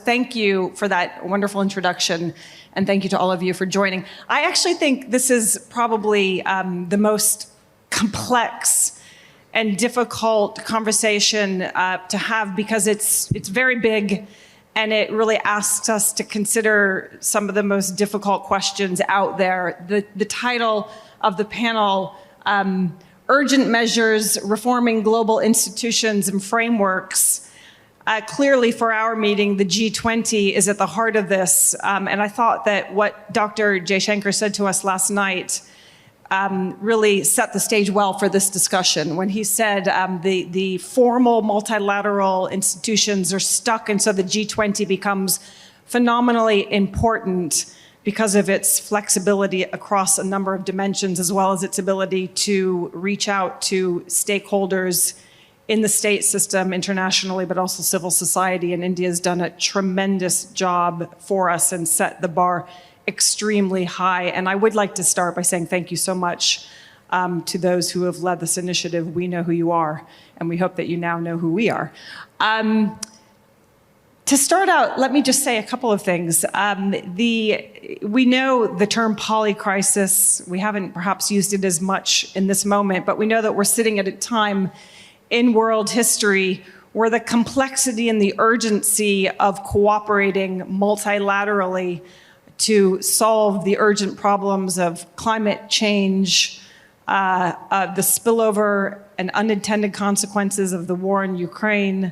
Thank you for that wonderful introduction, and thank you to all of you for joining. I actually think this is probably the most complex and difficult conversation to have, because it's very big, and it really asks us to consider some of the most difficult questions out there. The title of the panel, Urgent Measures, Reforming Global Institutions and Frameworks. Clearly for our meeting, the G20 is at the heart of this. And I thought that what Dr. Jaishankar said to us last night really set the stage well for this discussion when he said the formal multilateral institutions are stuck, and so the G20 becomes phenomenally important because of its flexibility across a number of dimensions, as well as its ability to reach out to stakeholders in the state system internationally, but also civil society. And India's done a tremendous job for us and set the bar extremely high. And I would like to start by saying thank you so much to those who have led this initiative. We know who you are, and we hope that you now know who we are. To start out, let me just say a couple of things. We know the term polycrisis. We haven't perhaps used it as much in this moment, but we know that we're sitting at a time in world history where the complexity and the urgency of cooperating multilaterally to solve the urgent problems of climate change, the spillover and unintended consequences of the war in Ukraine,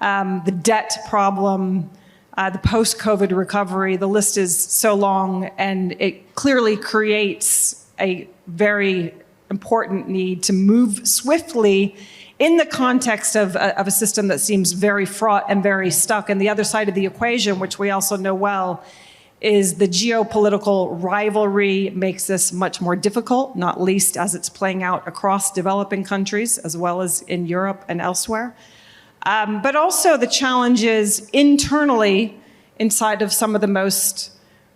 the debt problem, the post-COVID recovery. The list is so long, and it clearly creates a very important need to move swiftly in the context of a system that seems very fraught and very stuck. And the other side of the equation, which we also know well, is the geopolitical rivalry makes this much more difficult, not least as it's playing out across developing countries, as well as in Europe and elsewhere. But also the challenges internally inside of some of the most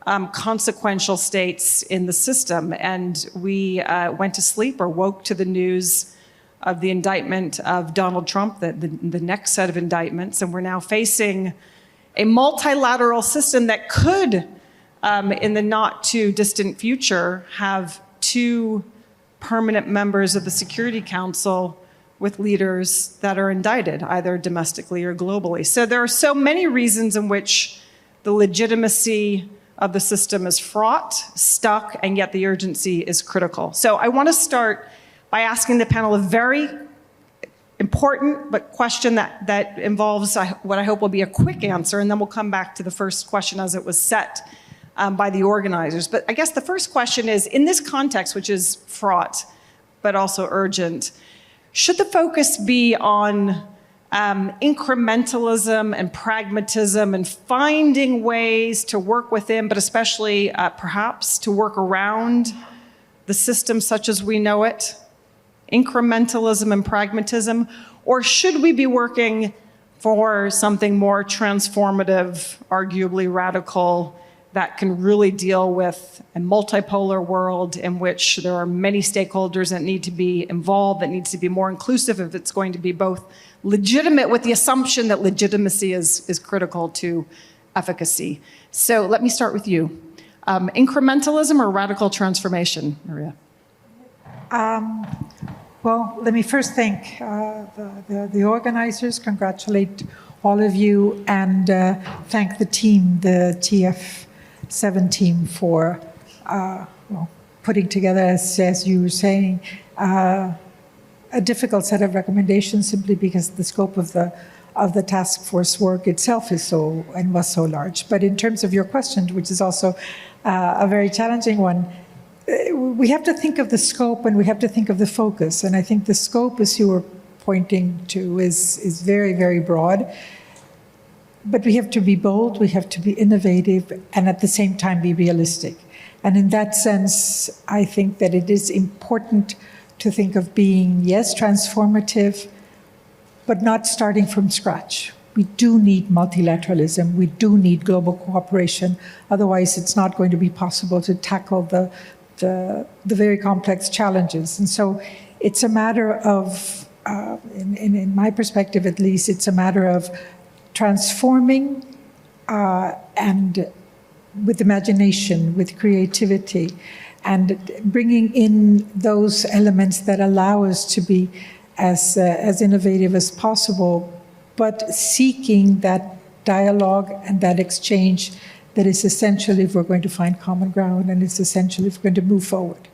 consequential states in the system. And we went to sleep or woke to the news of the indictment of Donald Trump, the next set of indictments, and we're now facing a multilateral system that could, in the not too distant future, have 2 permanent members of the Security Council with leaders that are indicted, either domestically or globally. So there are so many reasons in which the legitimacy of the system is fraught, stuck, and yet the urgency is critical. So I want to start by asking the panel a very important but question that involves what I hope will be a quick answer, and then we'll come back to the first question as it was set by the organizers. But I guess the first question is, in this context, which is fraught but also urgent, should the focus be on incrementalism and pragmatism and finding ways to work within, but especially perhaps to work around the system such as we know it? Incrementalism and pragmatism? Or should we be working for something more transformative, arguably radical, that can really deal with a multipolar world in which there are many stakeholders that need to be involved, that needs to be more inclusive if it's going to be both legitimate, with the assumption that legitimacy is critical to efficacy? So let me start with you. Incrementalism or radical transformation, Maria? Well, let me first thank the organizers, congratulate all of you, and thank the team, the TF7 team, for putting together, as you were saying, a difficult set of recommendations, simply because the scope of the task force work itself is was so large. But in terms of your question, which is also a very challenging one, we have to think of the scope and we have to think of the focus. And I think the scope, as you were pointing to, is very, very broad. But we have to be bold, we have to be innovative, and at the same time be realistic. And in that sense, I think that it is important to think of being, yes, transformative, but not starting from scratch. We do need multilateralism, we do need global cooperation, otherwise it's not going to be possible to tackle the very complex challenges. And so it's a matter of, in my perspective at least, it's a matter of transforming and with imagination, with creativity, and bringing in those elements that allow us to be as innovative as possible, but seeking that dialogue and that exchange that is essential if we're going to find common ground, and it's essential if we're going to move forward.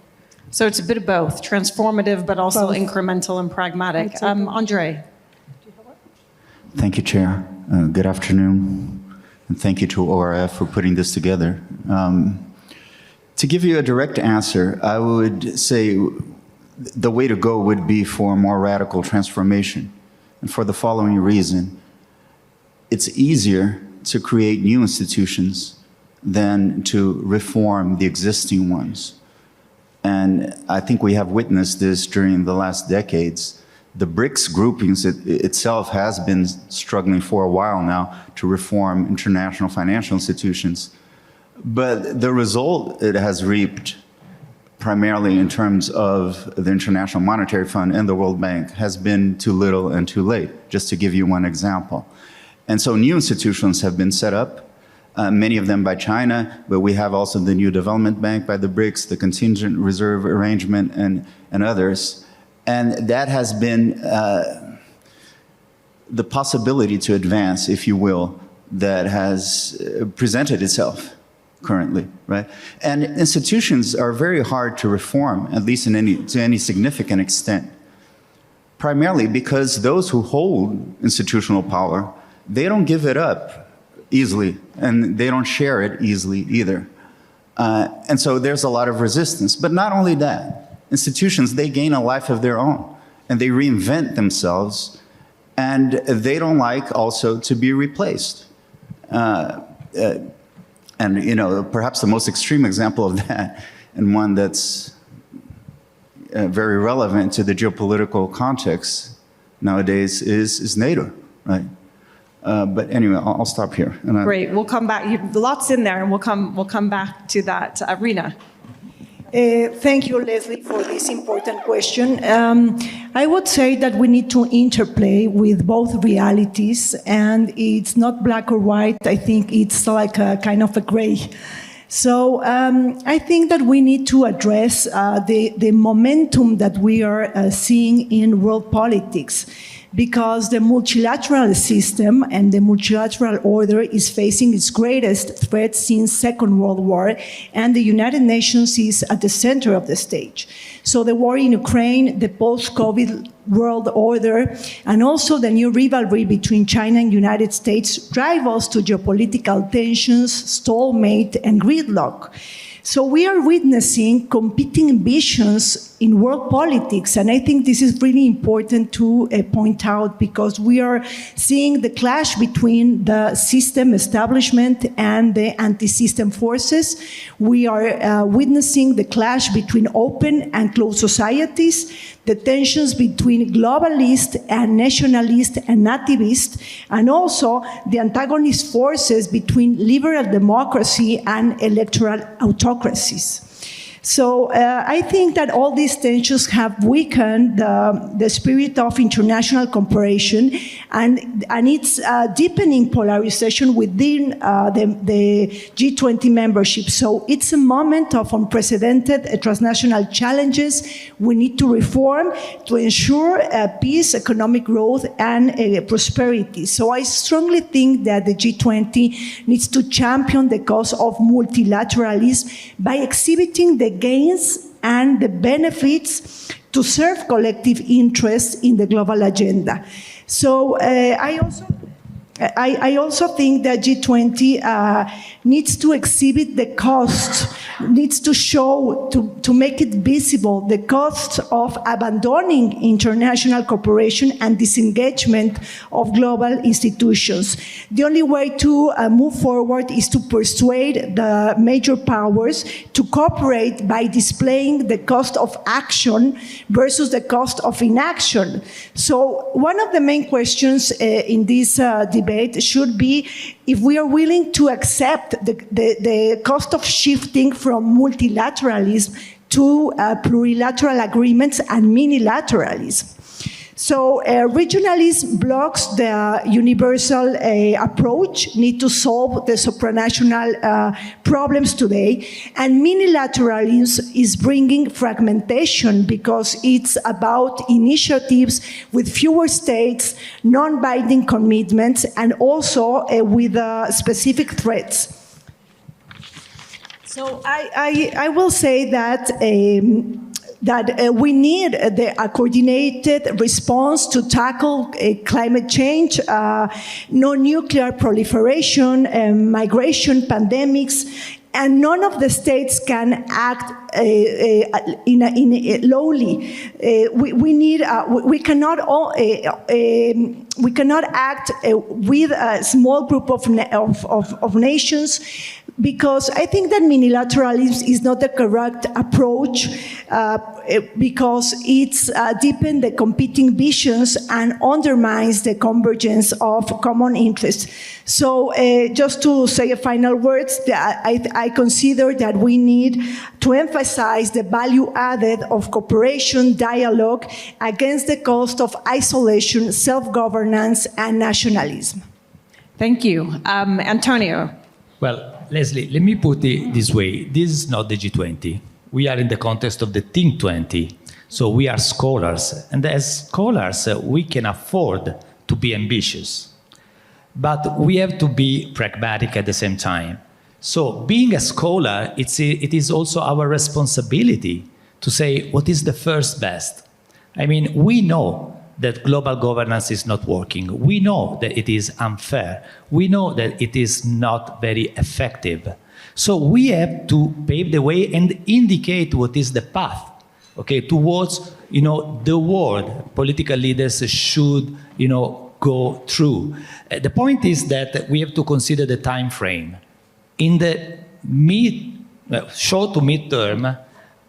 So it's a bit of both, transformative, but also Both. Incremental and pragmatic. Andre. Thank you, Chair. Good afternoon, and thank you to ORF for putting this together. To give you a direct answer, I would say the way to go would be for a more radical transformation, and for the following reason. It's easier to create new institutions than to reform the existing ones. And I think we have witnessed this during the last decades. The BRICS groupings itself has been struggling for a while now to reform international financial institutions. But the result it has reaped, primarily in terms of the International Monetary Fund and the World Bank, has been too little and too late, just to give you one example. And so new institutions have been set up, many of them by China, but we have also the New Development Bank by the BRICS, the Contingent Reserve Arrangement, and others. And that has been the possibility to advance, if you will, that has presented itself currently, right? And institutions are very hard to reform, at least to any significant extent, primarily because those who hold institutional power, they don't give it up easily, and they don't share it easily either. And so there's a lot of resistance. But not only that, institutions, they gain a life of their own, and they reinvent themselves, and they don't like also to be replaced. And you know, perhaps the most extreme example of that, and one that's very relevant to the geopolitical context nowadays, is NATO, right? But anyway, I'll stop here. And Great. We'll come back. Lots in there, and we'll come back to that. Rina. Thank you, Leslie, for this important question. I would say that we need to interplay with both realities, and it's not black or white. I think it's like a kind of a gray. So I think that we need to address the momentum that we are seeing in world politics, because the multilateral system and the multilateral order is facing its greatest threat since Second World War, and the United Nations is at the center of the stage. So the war in Ukraine, the post-COVID world order, and also the new rivalry between China and United States drive us to geopolitical tensions, stalemate, and gridlock. So we are witnessing competing visions in world politics, and I think this is really important to point out, because we are seeing the clash between the system establishment and the anti-system forces. We are witnessing the clash between open and closed societies, the tensions between globalist and nationalist and nativist, and also the antagonist forces between liberal democracy and electoral autocracies. So I think that all these tensions have weakened the spirit of international cooperation, and it's deepening polarization within the G20 membership. So it's a moment of unprecedented transnational challenges we need to reform to ensure peace, economic growth, and prosperity. So I strongly think that the G20 needs to champion the cause of multilateralism by exhibiting the gains and the benefits to serve collective interests in the global agenda. So I also think that G20 needs to exhibit the cost, needs to show, to make it visible, the cost of abandoning international cooperation and disengagement of global institutions. The only way to move forward is to persuade the major powers to cooperate by displaying the cost of action versus the cost of inaction. So one of the main questions in this debate should be if we are willing to accept the cost of shifting from multilateralism to plurilateral agreements and minilateralism. So regionalism blocks the universal approach, need to solve the supranational problems today, and multilateralism is bringing fragmentation because it's about initiatives with fewer states, non-binding commitments, and also with specific threats. So I will say that we need a coordinated response to tackle climate change, no nuclear proliferation, migration, pandemics, and none of the states can act lowly. We cannot act with a small group of nations, because I think that multilateralism is not the correct approach because it's deepens the competing visions and undermines the convergence of common interests. So just to say a final words, I consider that we need to emphasize the value added of cooperation, dialogue, against the cost of isolation, self-governance, and nationalism. Thank you. Antonio. Well, Leslie, let me put it this way. This is not the G20. We are in the context of the Think 20. So we are scholars. And as scholars, we can afford to be ambitious. But we have to be pragmatic at the same time. So being a scholar, it is also our responsibility to say what is the first best. I mean, we know that global governance is not working. We know that it is unfair. We know that it is not very effective. So we have to pave the way and indicate what is the path, okay, towards, the world political leaders should, go through. The point is that we have to consider the time frame. In the short to mid-term,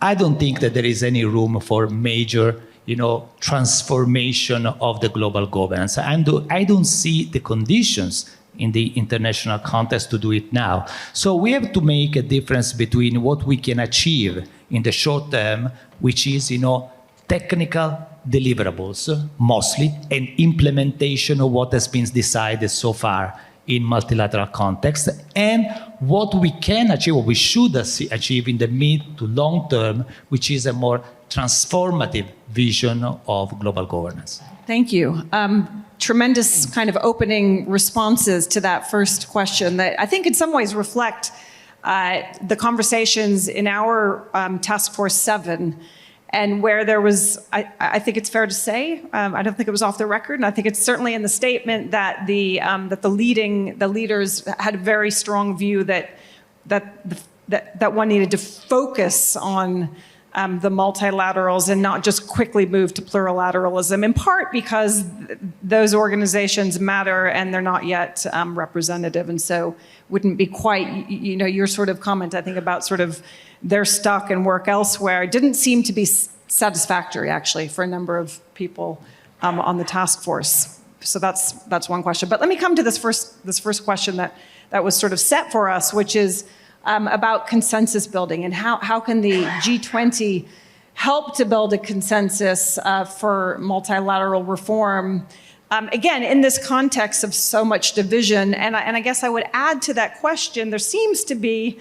I don't think that there is any room for major transformation of the global governance. I don't see the conditions in the international context to do it now. So we have to make a difference between what we can achieve in the short term, which is, technical deliverables mostly, and implementation of what has been decided so far in multilateral context, and what we can achieve, what we should achieve in the mid to long term, which is a more transformative vision of global governance. Thank you. Tremendous kind of opening responses to that first question that I think in some ways reflect the conversations in our Task Force 7, and where there was, I think it's fair to say, I don't think it was off the record, and I think it's certainly in the statement that the leaders had a very strong view that one needed to focus on the multilaterals and not just quickly move to plurilateralism, in part because those organizations matter and they're not yet representative, and so wouldn't be quite, your sort of comment, I think, about sort of they're stuck and work elsewhere didn't seem to be satisfactory, actually, for a number of people on the task force. So that's one question. But let me come to this first question that was sort of set for us, which is about consensus building, and how can the G20 help to build a consensus for multilateral reform, again, in this context of so much division. And I guess I would add to that question, there seems to be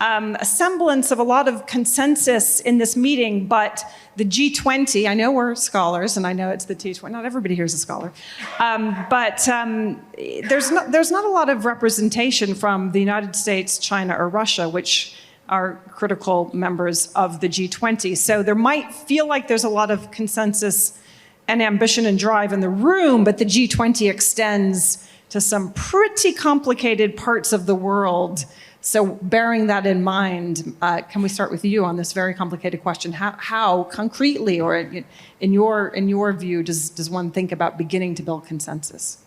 a semblance of a lot of consensus in this meeting, but the G20, I know we're scholars, and I know it's the T20, not everybody here is a scholar, but there's not a lot of representation from the United States, China, or Russia, which are critical members of the G20. So there might feel like there's a lot of consensus and ambition and drive in the room, but the G20 extends to some pretty complicated parts of the world. So bearing that in mind, can we start with you on this very complicated question? How concretely, or in your view, does one think about beginning to build consensus?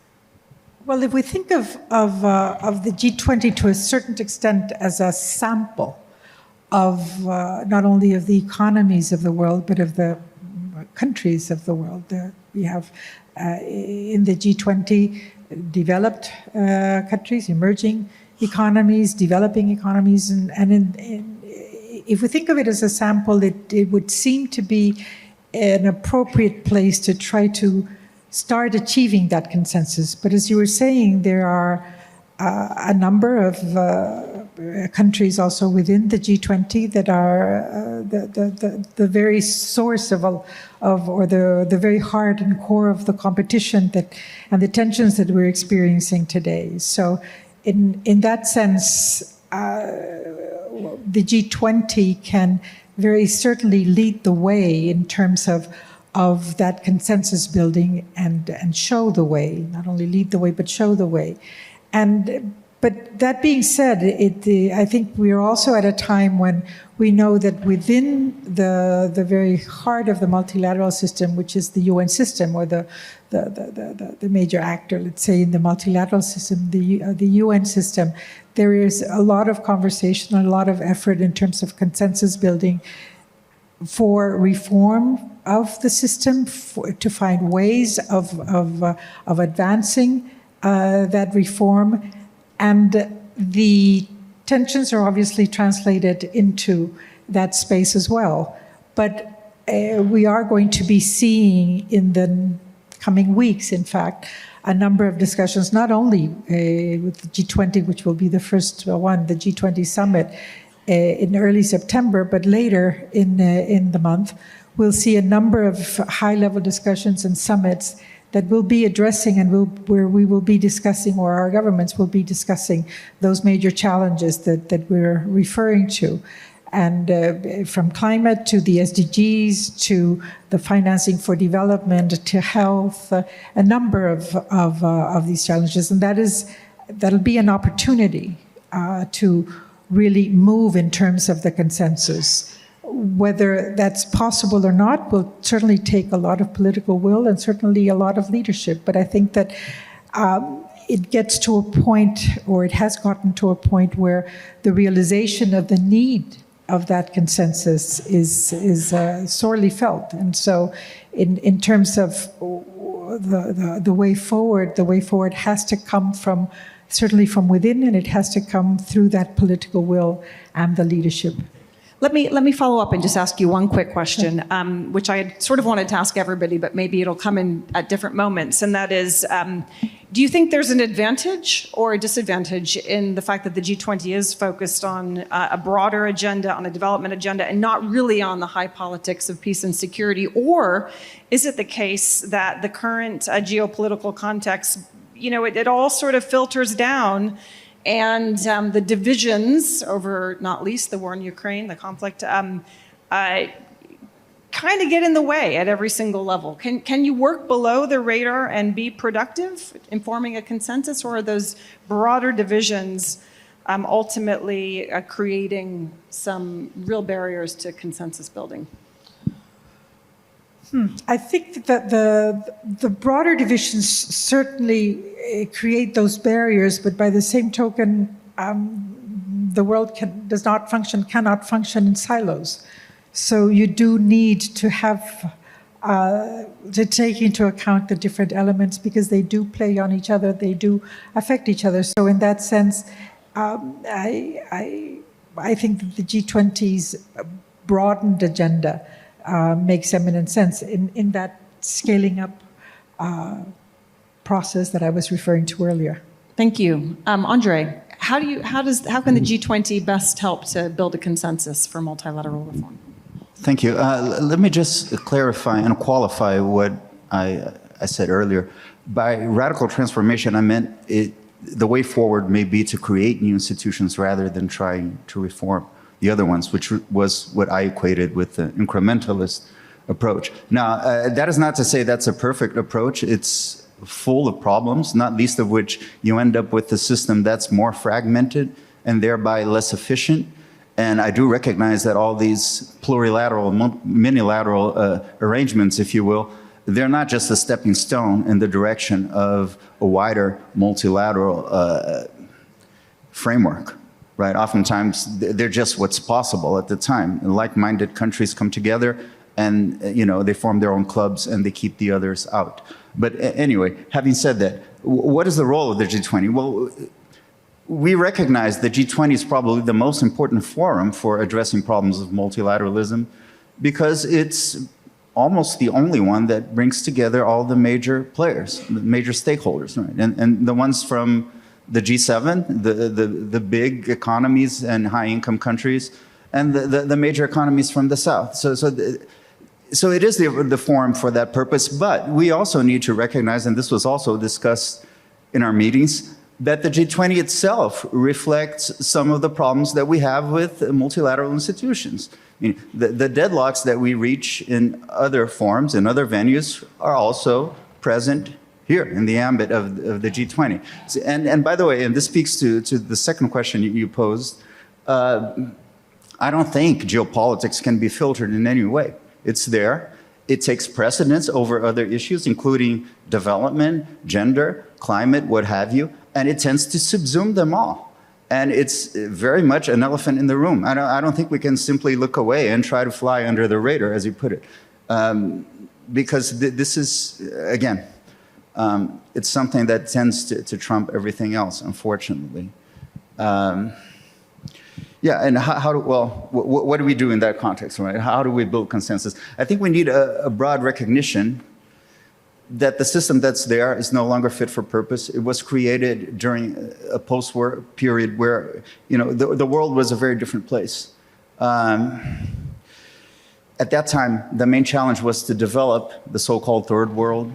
Well, if we think of the G20 to a certain extent as a sample of not only of the economies of the world, but of the countries of the world, we have in the G20 developed countries, emerging economies, developing economies, and if we think of it as a sample, it would seem to be an appropriate place to try to start achieving that consensus. But as you were saying, there are a number of countries also within the G20 that are the very source of or the very heart and core of the competition and the tensions that we're experiencing today. So in that sense, the G20 can very certainly lead the way in terms of that consensus building and show the way, not only lead the way, but show the way. But that being said, I think we're also at a time when we know that within the very heart of the multilateral system, which is the UN system, or the major actor, let's say, in the multilateral system, the UN system, there is a lot of conversation, a lot of effort in terms of consensus building for reform of the system, to find ways of advancing that reform. And the tensions are obviously translated into that space as well. But we are going to be seeing in the coming weeks, in fact, a number of discussions, not only with the G20, which will be the first one, the G20 summit in early September, but later in the month, we'll see a number of high-level discussions and summits that will be addressing and where we will be discussing, or our governments will be discussing, those major challenges that we're referring to. And from climate to the SDGs to the financing for development to health, a number of these challenges. And that'll be an opportunity to really move in terms of the consensus. Whether that's possible or not will certainly take a lot of political will and certainly a lot of leadership. But I think that it gets to a point, or it has gotten to a point, where the realization of the need of that consensus is sorely felt. And so in terms of the way forward has to come from, certainly from within, and it has to come through that political will and the leadership. Let me follow up and just ask you one quick question, which I had sort of wanted to ask everybody, but maybe it'll come in at different moments. And that is, do you think there's an advantage or a disadvantage in the fact that the G20 is focused on a broader agenda, on a development agenda, and not really on the high politics of peace and security? Or is it the case that the current geopolitical context, it all sort of filters down, and the divisions over, not least, the war in Ukraine, the conflict, kind of get in the way at every single level? Can you work below the radar and be productive in forming a consensus, or are those broader divisions ultimately creating some real barriers to consensus building? I think that the broader divisions certainly create those barriers, but by the same token, the world cannot function in silos. So you do need to have to take into account the different elements, because they do play on each other, they do affect each other. So in that sense, I think that the G20's broadened agenda makes eminent sense in that scaling up process that I was referring to earlier. Thank you. Andre, how can the G20 best help to build a consensus for multilateral reform? Thank you. Let me just clarify and qualify what I said earlier. By radical transformation, I meant the way forward may be to create new institutions rather than trying to reform the other ones, which was what I equated with the incrementalist approach. Now, that is not to say that's a perfect approach. It's full of problems, not least of which you end up with a system that's more fragmented and thereby less efficient. And I do recognize that all these plurilateral, minilateral arrangements, if you will, they're not just a stepping stone in the direction of a wider multilateral framework. Right, oftentimes they're just what's possible at the time. Like-minded countries come together, and they form their own clubs and they keep the others out. But anyway, having said that, what is the role of the G20? Well, we recognize the G20 is probably the most important forum for addressing problems of multilateralism, because it's almost the only one that brings together all the major players, the major stakeholders, right? And the ones from the G7, the big economies and high-income countries, and the major economies from the South. So it is the forum for that purpose, but we also need to recognize, and this was also discussed in our meetings, that the G20 itself reflects some of the problems that we have with multilateral institutions. I mean, the deadlocks that we reach in other forums, in other venues, are also present here in the ambit of the G20. And by the way, and this speaks to the second question you posed, I don't think geopolitics can be filtered in any way. It's there. It takes precedence over other issues, including development, gender, climate, what have you, and it tends to subsume them all. And it's very much an elephant in the room. I don't think we can simply look away and try to fly under the radar, as you put it. Because this is, again, it's something that tends to trump everything else, unfortunately. Yeah, and what do we do in that context, right? How do we build consensus? I think we need a broad recognition that the system that's there is no longer fit for purpose. It was created during a post-war period where, you know, the world was a very different place. At that time, the main challenge was to develop the so-called third world,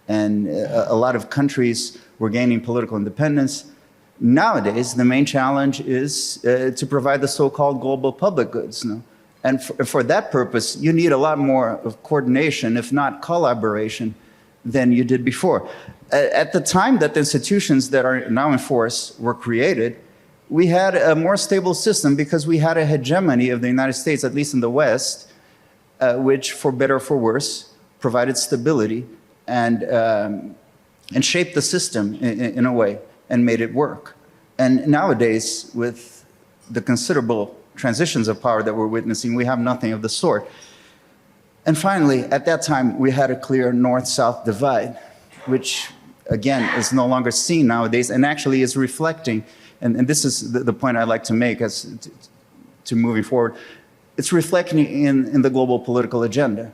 and a lot of countries were gaining political independence. Nowadays, the main challenge is to provide the so-called global public goods. No? And for that purpose, you need a lot more of coordination, if not collaboration, than you did before. At the time that the institutions that are now in force were created, we had a more stable system because we had a hegemony of the United States, at least in the West, which, for better or for worse, provided stability and shaped the system in a way and made it work. And nowadays, with the considerable transitions of power that we're witnessing, we have nothing of the sort. And finally, at that time, we had a clear north-south divide, which, again, is no longer seen nowadays and actually is reflecting, and this is the point I'd like to make as to moving forward, it's reflecting in the global political agenda.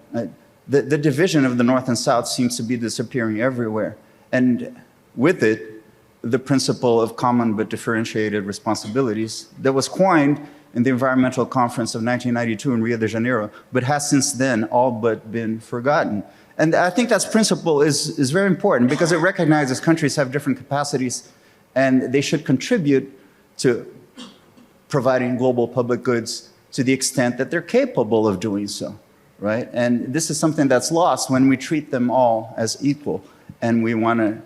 The division of the North and South seems to be disappearing everywhere. And with it, the principle of common but differentiated responsibilities that was coined in the Environmental Conference of 1992 in Rio de Janeiro, but has since then all but been forgotten. And I think that principle is very important because it recognizes countries have different capacities and they should contribute to providing global public goods to the extent that they're capable of doing so, right? And this is something that's lost when we treat them all as equal and we want to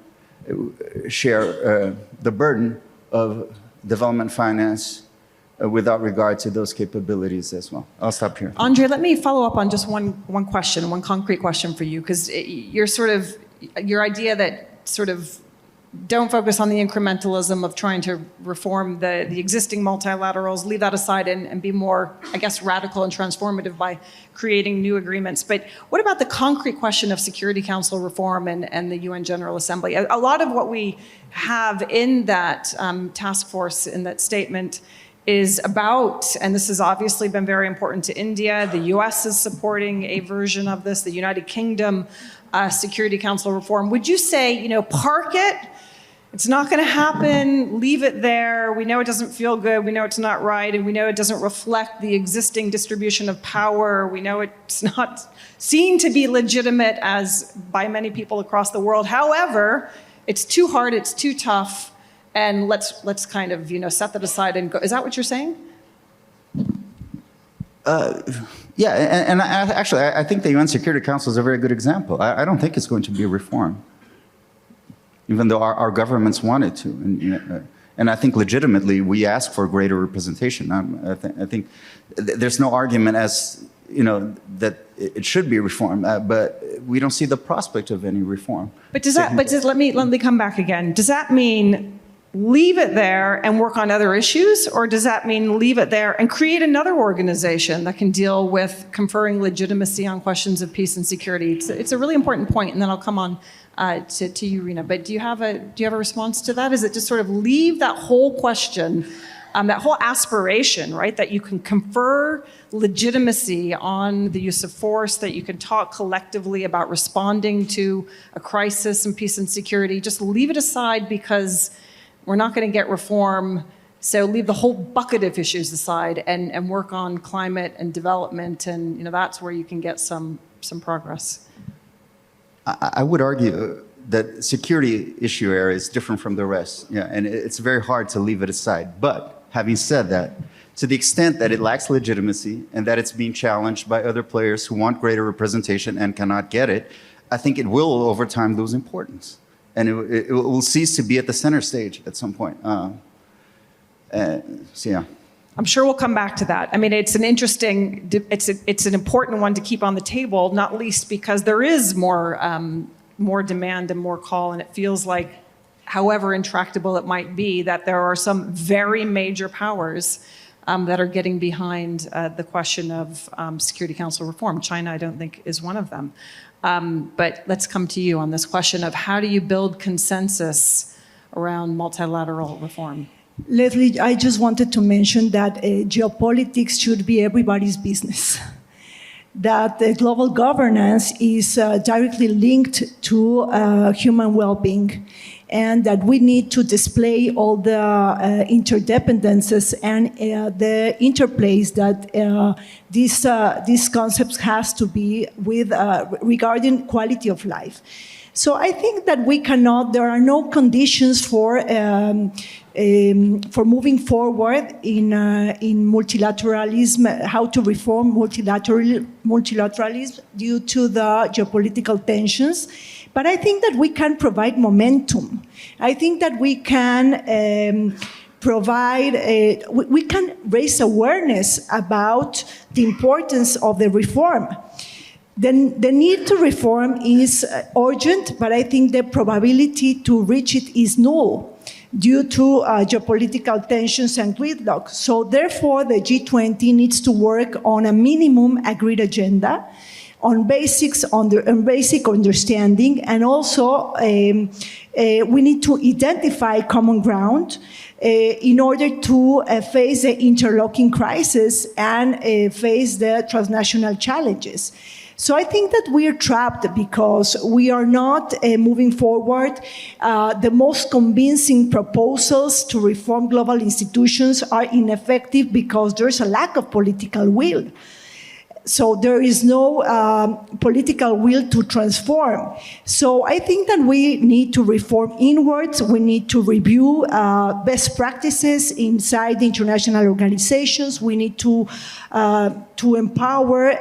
share the burden of development finance without regard to those capabilities as well. I'll stop here. Andre, let me follow up on just one question, one concrete question for you, because your idea that sort of don't focus on the incrementalism of trying to reform the existing multilaterals, leave that aside and be more, I guess, radical and transformative by creating new agreements. But what about the concrete question of Security Council reform and the UN General Assembly? A lot of what we have in that task force, in that statement, is about, and this has obviously been very important to India, the US is supporting a version of this, the United Kingdom Security Council reform. Would you say, park it? It's not going to happen. Leave it there. We know it doesn't feel good. We know it's not right. And we know it doesn't reflect the existing distribution of power. We know it's not seen to be legitimate as by many people across the world. However, it's too hard. It's too tough. And let's kind of, set that aside and go. Is that what you're saying? Yeah, and I think the UN Security Council is a very good example. I don't think it's going to be a reform, even though our governments want it to. And I think legitimately we ask for greater representation. I think there's no argument as, that it should be reformed, but we don't see the prospect of any reform. But let me come back again. Does that mean leave it there and work on other issues? Or does that mean leave it there and create another organization that can deal with conferring legitimacy on questions of peace and security? It's a really important point, and then I'll come on to you, Rina. But do you have a response to that? Is it just sort of leave that whole question that whole aspiration, right, that you can confer legitimacy on the use of force, that you can talk collectively about responding to a crisis in peace and security. Just leave it aside because we're not going to get reform. So leave the whole bucket of issues aside and work on climate and development, and that's where you can get some progress. I would argue that security issue area is different from the rest. Yeah, and it's very hard to leave it aside. But having said that, to the extent that it lacks legitimacy and that it's being challenged by other players who want greater representation and cannot get it, I think it will over time lose importance. And it will cease to be at the center stage at some point. So yeah. I'm sure we'll come back to that. I mean, it's an interesting, it's an important one to keep on the table, not least because there is more demand and more call, and it feels like, however intractable it might be, that there are some very major powers that are getting behind the question of Security Council reform. China, I don't think, is one of them. But let's come to you on this question of how do you build consensus around multilateral reform? Leslie, I just wanted to mention that geopolitics should be everybody's business. That global governance is directly linked to human well-being, and that we need to display all the interdependencies and the interplays that these concepts has to be with regarding quality of life. So I think that we cannot, there are no conditions for moving forward in multilateralism, how to reform multilateralism due to the geopolitical tensions. But I think that we can provide momentum. I think that we can we can raise awareness about the importance of the reform. The need to reform is urgent, but I think the probability to reach it is null due to geopolitical tensions and gridlock. So therefore, the G20 needs to work on a minimum agreed agenda, on basic understanding, and also we need to identify common ground in order to face the interlocking crisis and face the transnational challenges. So I think that we are trapped because we are not moving forward. The most convincing proposals to reform global institutions are ineffective because there's a lack of political will. So there is no political will to transform. So I think that we need to reform inwards. We need to review best practices inside the international organizations. We need to empower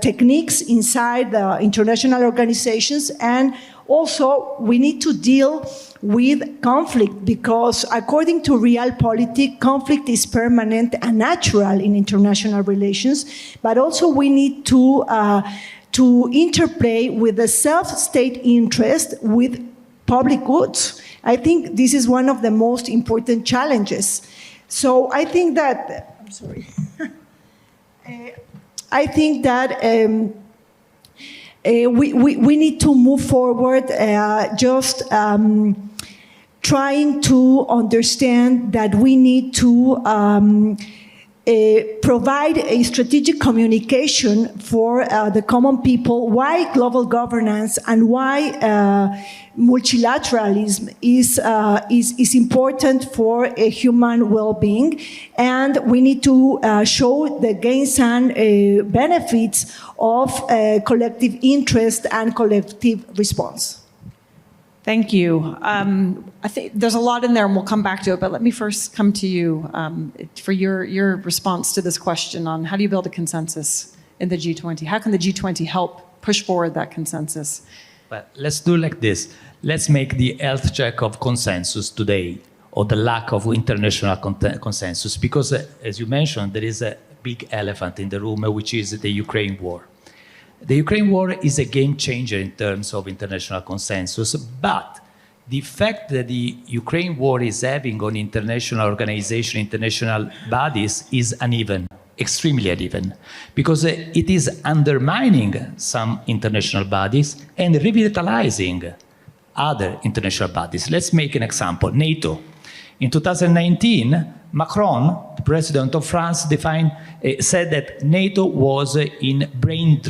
techniques inside the international organizations. And also, we need to deal with conflict because according to realpolitik, conflict is permanent and natural in international relations, but also we need to interplay with the self-state interest with public goods. I think this is one of the most important challenges. So I think that, I'm sorry, I think that we need to move forward just trying to understand that we need to provide a strategic communication for the common people why global governance and why multilateralism is important for a human well-being, and we need to show the gains and benefits of collective interest and collective response. Thank you. I think there's a lot in there, and we'll come back to it, but let me first come to you for your response to this question on how do you build a consensus in the G20? How can the G20 help push forward that consensus? But let's do like this. Let's make the health check of consensus today, or the lack of international consensus, because as you mentioned, there is a big elephant in the room, which is the Ukraine war. The Ukraine war is a game changer in terms of international consensus, but the effect that the Ukraine war is having on international organizations, international bodies is uneven, extremely uneven, because it is undermining some international bodies and revitalizing other international bodies. Let's make an example, NATO. In 2019, Macron, the president of France, said that NATO was in brain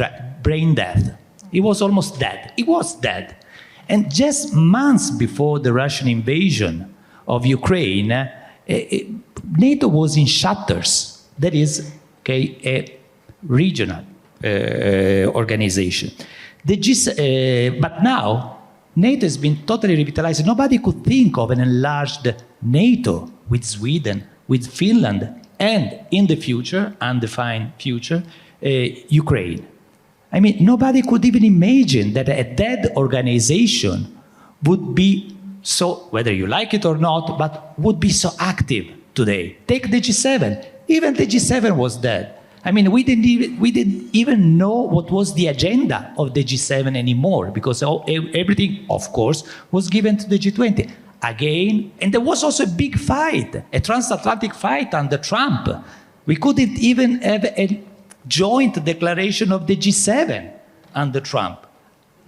death. It was almost dead. It was dead. And just months before the Russian invasion of Ukraine, NATO was in shutters. That is, a regional organization. But now, NATO has been totally revitalized. Nobody could think of an enlarged NATO with Sweden, with Finland, and in the future, undefined future, Ukraine. I mean, nobody could even imagine that a dead organization would be so, whether you like it or not, but would be so active today. Take the G7. Even the G7 was dead. I mean, we didn't even know what was the agenda of the G7 anymore, because everything, of course, was given to the G20. Again, and there was also a big fight, a transatlantic fight under Trump. We couldn't even have a joint declaration of the G7 under Trump.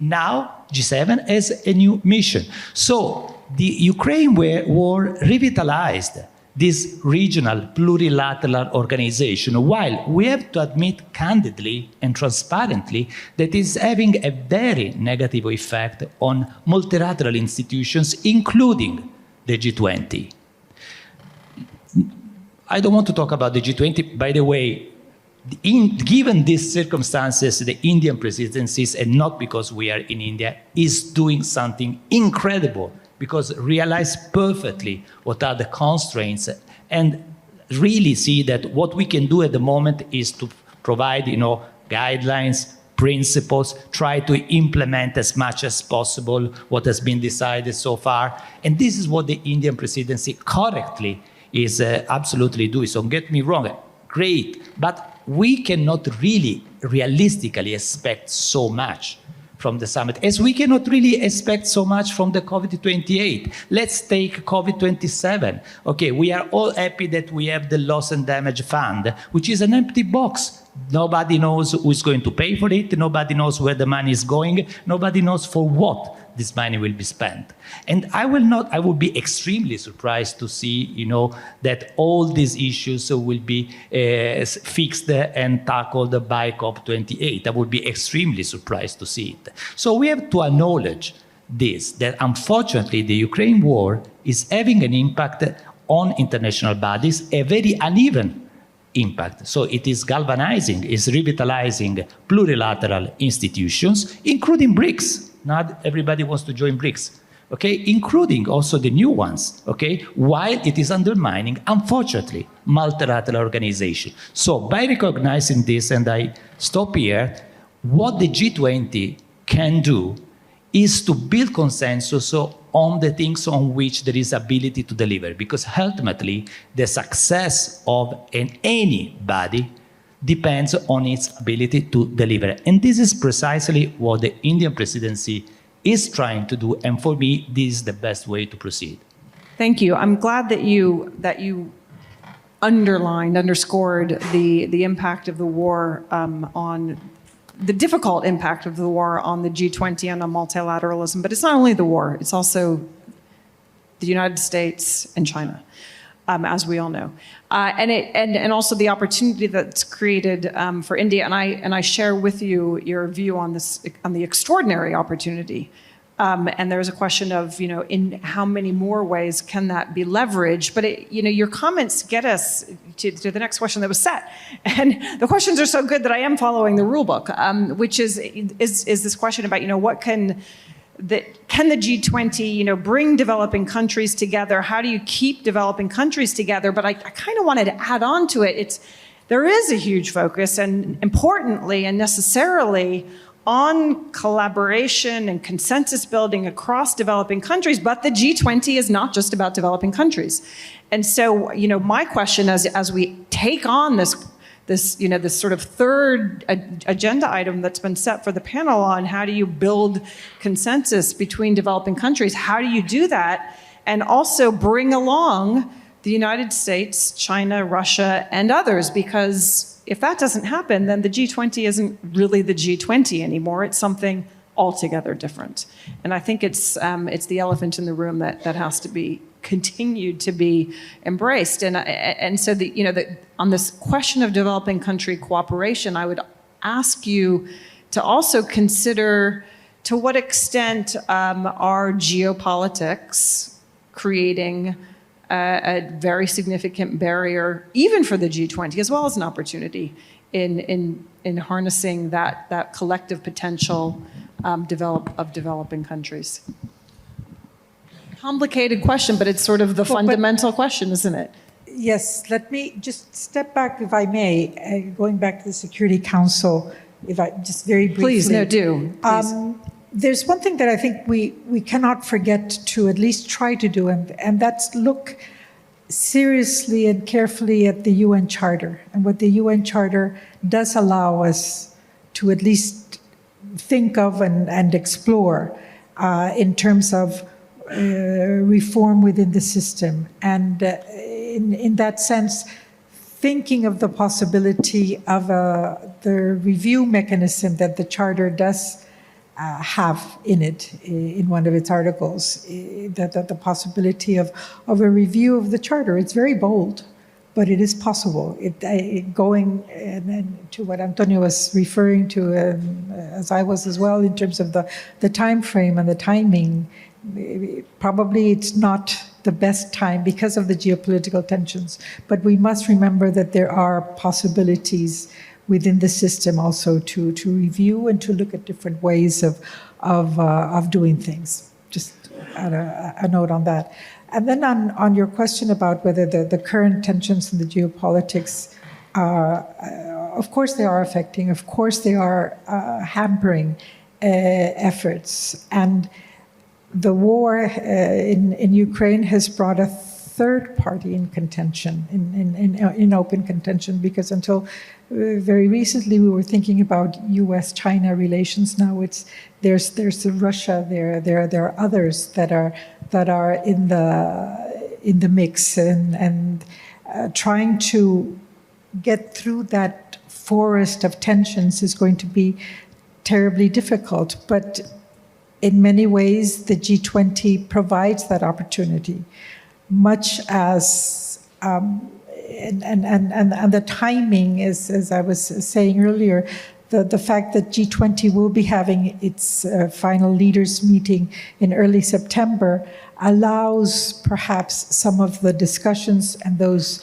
Now, G7 has a new mission. So the Ukraine war revitalized this regional plurilateral organization, while we have to admit candidly and transparently that it is having a very negative effect on multilateral institutions, including the G20. I don't want to talk about the G20. By the way, given these circumstances, the Indian presidency, and not because we are in India, is doing something incredible, because realize perfectly what are the constraints and really see that what we can do at the moment is to provide, guidelines, principles, try to implement as much as possible what has been decided so far. And this is what the Indian presidency correctly is absolutely doing. So don't get me wrong, great, but we cannot really realistically expect so much from the summit, as we cannot really expect so much from the COVID-28. Let's take COVID-27. Okay, we are all happy that we have the loss and damage fund, which is an empty box. Nobody knows who's going to pay for it. Nobody knows where the money is going. Nobody knows for what this money will be spent. And I will be extremely surprised to see, that all these issues will be fixed and tackled by COP28. I would be extremely surprised to see it. So we have to acknowledge this, that unfortunately the Ukraine war is having an impact on international bodies, a very uneven impact. So it is galvanizing, is revitalizing plurilateral institutions, including BRICS. Not everybody wants to join BRICS, okay? Including also the new ones, okay? While it is undermining, unfortunately, multilateral organization. So by recognizing this, and I stop here, what the G20 can do is to build consensus on the things on which there is ability to deliver, because ultimately the success of any body depends on its ability to deliver. And this is precisely what the Indian presidency is trying to do, and for me, this is the best way to proceed. Thank you. I'm glad that you underscored the impact of the war on the difficult impact of the war on the G20 and on multilateralism. But it's not only the war, it's also the United States and China, as we all know. And also the opportunity that's created for India. And I share with you your view on this, on the extraordinary opportunity. And there's a question of, in how many more ways can that be leveraged? But your comments get us to the next question that was set. And the questions are so good that I am following the rule book, which is this question about, what can the G20, bring developing countries together? How do you keep developing countries together? But I kind of wanted to add on to it. There is a huge focus, and importantly and necessarily, on collaboration and consensus building across developing countries, but the G20 is not just about developing countries. And so, my question as we take on this sort of third agenda item that's been set for the panel on how do you build consensus between developing countries, how do you do that, and also bring along the United States, China, Russia, and others, because if that doesn't happen, then the G20 isn't really the G20 anymore. It's something altogether different. And I think it's the elephant in the room that has to be continued to be embraced. And so on this question of developing country cooperation, I would ask you to also consider to what extent are geopolitics creating a very significant barrier, even for the G20, as well as an opportunity in harnessing that collective potential of developing countries. Complicated question, but it's sort of the fundamental question, isn't it? Yes, let me just step back, if I may, going back to the Security Council, if I just very briefly. Please, no, do. Please. There's one thing that I think we cannot forget to at least try to do, and that's look seriously and carefully at the UN Charter and what the UN Charter does allow us to at least think of and explore in terms of reform within the system. And in that sense, thinking of the possibility of the review mechanism that the Charter does have in it, in one of its articles, that the possibility of a review of the Charter. It's very bold, but it is possible. Going to what Antonio was referring to, as I was as well, in terms of the time frame and the timing, probably it's not the best time because of the geopolitical tensions. But we must remember that there are possibilities within the system also to review and to look at different ways of doing things. Just add a note on that. And then on your question about whether the current tensions in the geopolitics are, of course they are affecting, of course they are hampering efforts. And the war in Ukraine has brought a third party in contention, in open contention, because until very recently we were thinking about U.S.-China relations. Now there's Russia, there are others that are in the mix, and trying to get through that forest of tensions is going to be terribly difficult. But in many ways, the G20 provides that opportunity, much as and the timing is, as I was saying earlier, the fact that G20 will be having its final leaders meeting in early September allows perhaps some of the discussions and those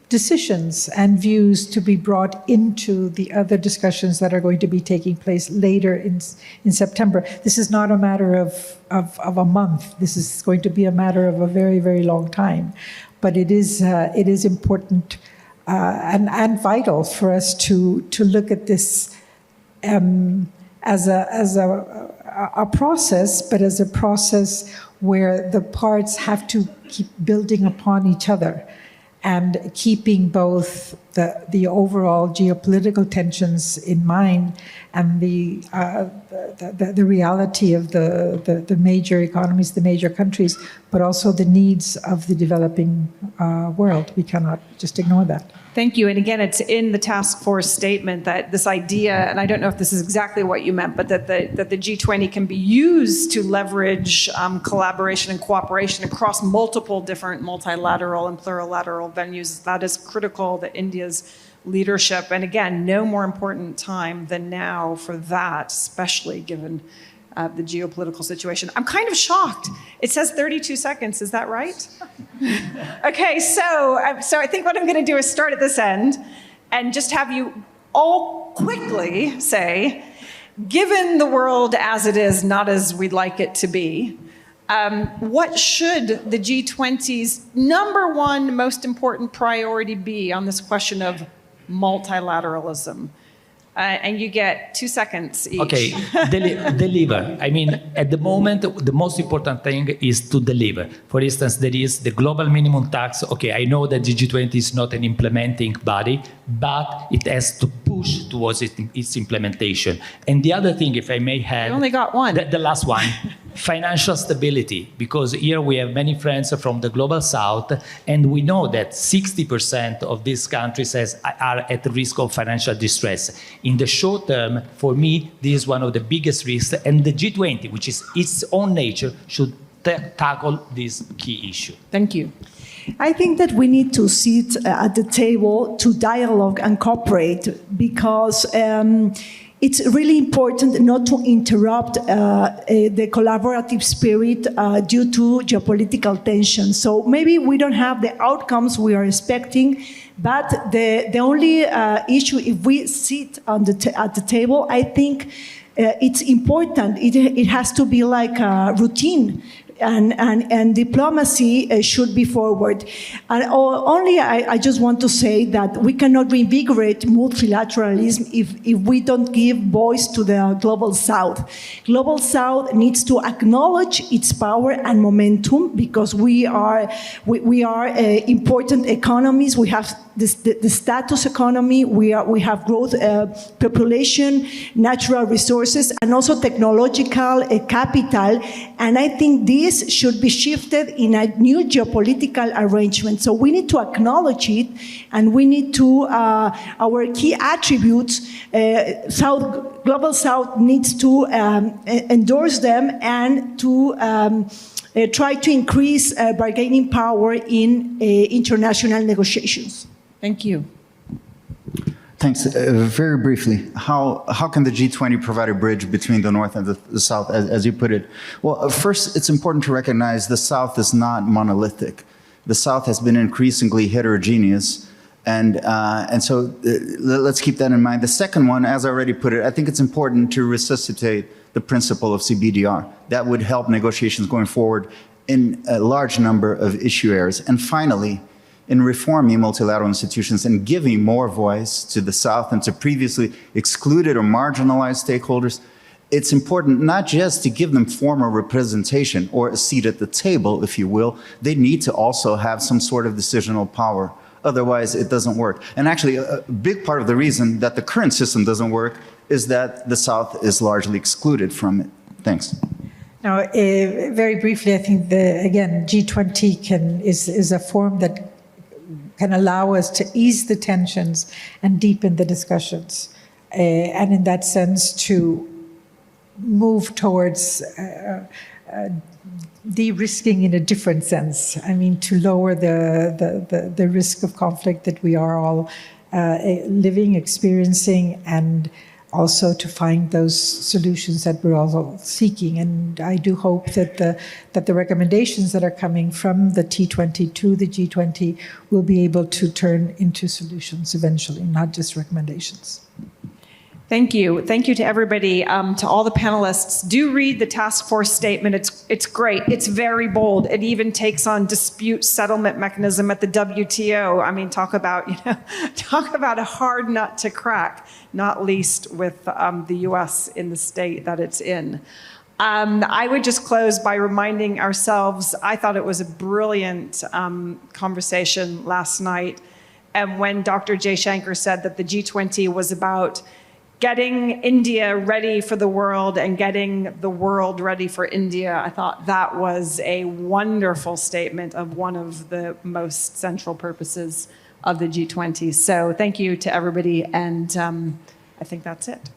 decisions and views to be brought into the other discussions that are going to be taking place later in September. This is not a matter of a month. This is going to be a matter of a very, very long time. But it is important and vital for us to look at this as a process, but as a process where the parts have to keep building upon each other and keeping both the overall geopolitical tensions in mind and the reality of the major economies, the major countries, but also the needs of the developing world. We cannot just ignore that. Thank you. And again, it's in the task force statement that this idea, and I don't know if this is exactly what you meant, but that the G20 can be used to leverage collaboration and cooperation across multiple different multilateral and plurilateral venues. That is critical to India's leadership. And again, no more important time than now for that, especially given the geopolitical situation. I'm kind of shocked. It says 32 seconds. Is that right? Okay, so I think what I'm going to do is start at this end and just have you all quickly say, given the world as it is, not as we'd like it to be, what should the G20's number one most important priority be on this question of multilateralism? And you get 2 seconds each. Okay, deliver. I mean, at the moment, the most important thing is to deliver. For instance, there is the global minimum tax. Okay, I know that the G20 is not an implementing body, but it has to push towards its implementation. And the other thing, if I may add... You only got one. The last one. Financial stability, because here we have many friends from the global south, and we know that 60% of these countries are at risk of financial distress. In the short term, for me, this is one of the biggest risks, and the G20, which is its own nature, should tackle this key issue? Thank you. I think that we need to sit at the table to dialogue and cooperate because it's really important not to interrupt the collaborative spirit due to geopolitical tension. So maybe we don't have the outcomes we are expecting, but the only issue, if we sit at the table, I think it's important. It has to be like a routine. And diplomacy should be forward. And only I just want to say that we cannot reinvigorate multilateralism if we don't give voice to the Global South. Global South needs to acknowledge its power and momentum because we are important economies. We have the status economy. We have growth, population, natural resources, and also technological capital. And I think this should be shifted in a new geopolitical arrangement. So we need to acknowledge it, and we need to, our key attributes, Global South needs to endorse them and to try to increase bargaining power in international negotiations. Thank you. Thanks. Very briefly, how can the G20 provide a bridge between the North and the South, as you put it? Well, first, it's important to recognize the South is not monolithic. The South has been increasingly heterogeneous, and so let's keep that in mind. The second one, as I already put it, I think it's important to resuscitate the principle of CBDR. That would help negotiations going forward in a large number of issue areas. And finally, in reforming multilateral institutions and giving more voice to the South and to previously excluded or marginalized stakeholders, it's important not just to give them formal representation or a seat at the table, if you will. They need to also have some sort of decisional power. Otherwise, it doesn't work. And actually, a big part of the reason that the current system doesn't work is that the South is largely excluded from it. Thanks. Now, very briefly, I think, again, G20 is a forum that can allow us to ease the tensions and deepen the discussions. And in that sense, to move towards de-risking in a different sense. I mean, to lower the risk of conflict that we are all living, experiencing, and also to find those solutions that we're all seeking. And I do hope that the recommendations that are coming from the T20 to the G20 will be able to turn into solutions eventually, not just recommendations. Thank you. Thank you to everybody, to all the panelists. Do read the task force statement. It's great. It's very bold. It even takes on dispute settlement mechanism at the WTO. I mean, talk about a hard nut to crack, not least with the U.S. in the state that it's in. I would just close by reminding ourselves, I thought it was a brilliant conversation last night. And when Dr. Jaishankar said that the G20 was about getting India ready for the world and getting the world ready for India, I thought that was a wonderful statement of one of the most central purposes of the G20. So thank you to everybody, and I think that's it.